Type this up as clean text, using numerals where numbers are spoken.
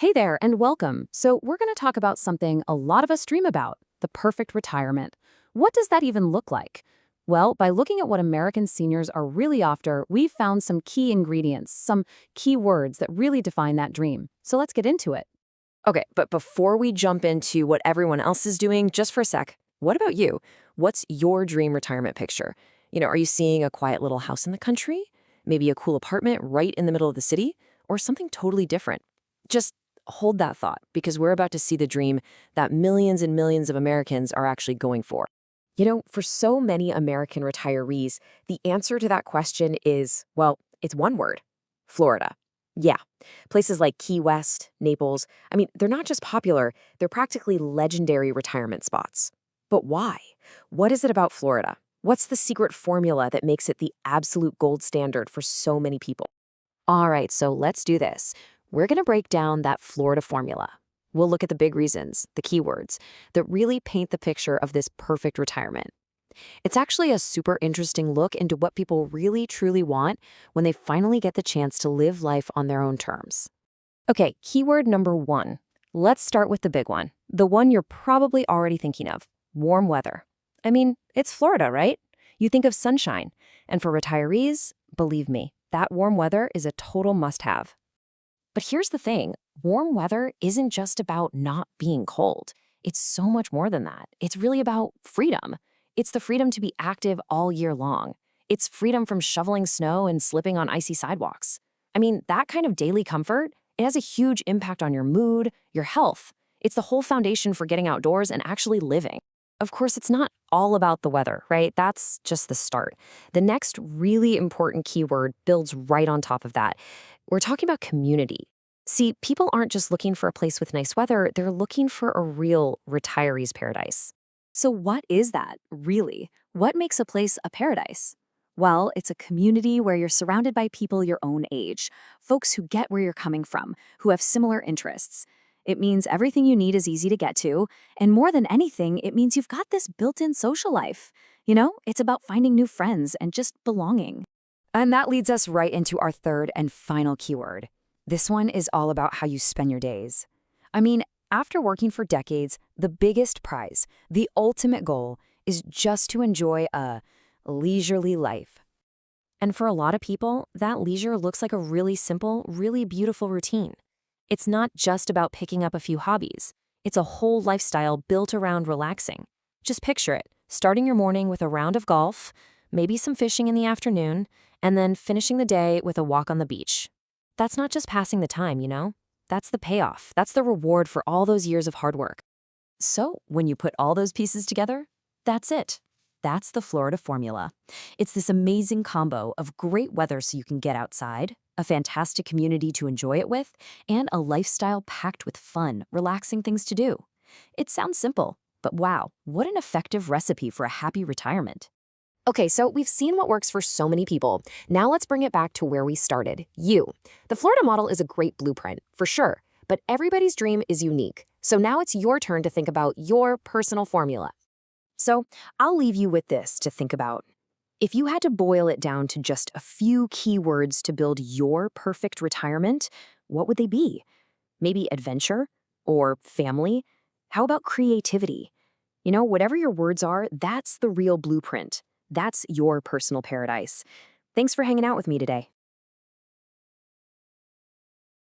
Hey there, and welcome. So, we're going to talk about something a lot of us dream about: the perfect retirement. What does that even look like? Well, by looking at what American seniors are really after, we've found some key ingredients, some key words that really define that dream. So, let's get into it. Okay, but before we jump into what everyone else is doing, just for a sec, what about you? What's your dream retirement picture? Are you seeing a quiet little house in the country? Maybe a cool apartment right in the middle of the city? Or something totally different? Just hold that thought because we're about to see the dream that millions and millions of Americans are actually going for. For so many American retirees, the answer to that question is, well, it's one word: Florida. Yeah, places like Key West, Naples, they're not just popular, they're practically legendary retirement spots. But why? What is it about Florida? What's the secret formula that makes it the absolute gold standard for so many people? All right, so let's do this. We're going to break down that Florida formula. We'll look at the big reasons, the keywords, that really paint the picture of this perfect retirement. It's actually a super interesting look into what people really truly want when they finally get the chance to live life on their own terms. Okay, keyword number one. Let's start with the big one, the one you're probably already thinking of: warm weather. It's Florida, right? You think of sunshine. And for retirees, believe me, that warm weather is a total must-have. But here's the thing: warm weather isn't just about not being cold. It's so much more than that. It's really about freedom. It's the freedom to be active all year long. It's freedom from shoveling snow and slipping on icy sidewalks. That kind of daily comfort, it has a huge impact on your mood, your health. It's the whole foundation for getting outdoors and actually living. Of course, it's not all about the weather, right? That's just the start. The next really important keyword builds right on top of that. We're talking about community. See, people aren't just looking for a place with nice weather, they're looking for a real retiree's paradise. So what is that, really? What makes a place a paradise? Well, it's a community where you're surrounded by people your own age, folks who get where you're coming from, who have similar interests. It means everything you need is easy to get to, and more than anything, it means you've got this built-in social life. It's about finding new friends and just belonging. And that leads us right into our third and final keyword. This one is all about how you spend your days. After working for decades, the biggest prize, the ultimate goal, is just to enjoy a leisurely life. And for a lot of people, that leisure looks like a really simple, really beautiful routine. It's not just about picking up a few hobbies. It's a whole lifestyle built around relaxing. Just picture it: starting your morning with a round of golf, maybe some fishing in the afternoon, and then finishing the day with a walk on the beach. That's not just passing the time. That's the payoff. That's the reward for all those years of hard work. So when you put all those pieces together, that's it. That's the Florida formula. It's this amazing combo of great weather so you can get outside, a fantastic community to enjoy it with, and a lifestyle packed with fun, relaxing things to do. It sounds simple, but wow, what an effective recipe for a happy retirement. Okay, so we've seen what works for so many people. Now let's bring it back to where we started: you. The Florida model is a great blueprint, for sure, but everybody's dream is unique. So now it's your turn to think about your personal formula. So I'll leave you with this to think about. If you had to boil it down to just a few key words to build your perfect retirement, what would they be? Maybe adventure? Or family? How about creativity? Whatever your words are, that's the real blueprint. That's your personal paradise. Thanks for hanging out with me today.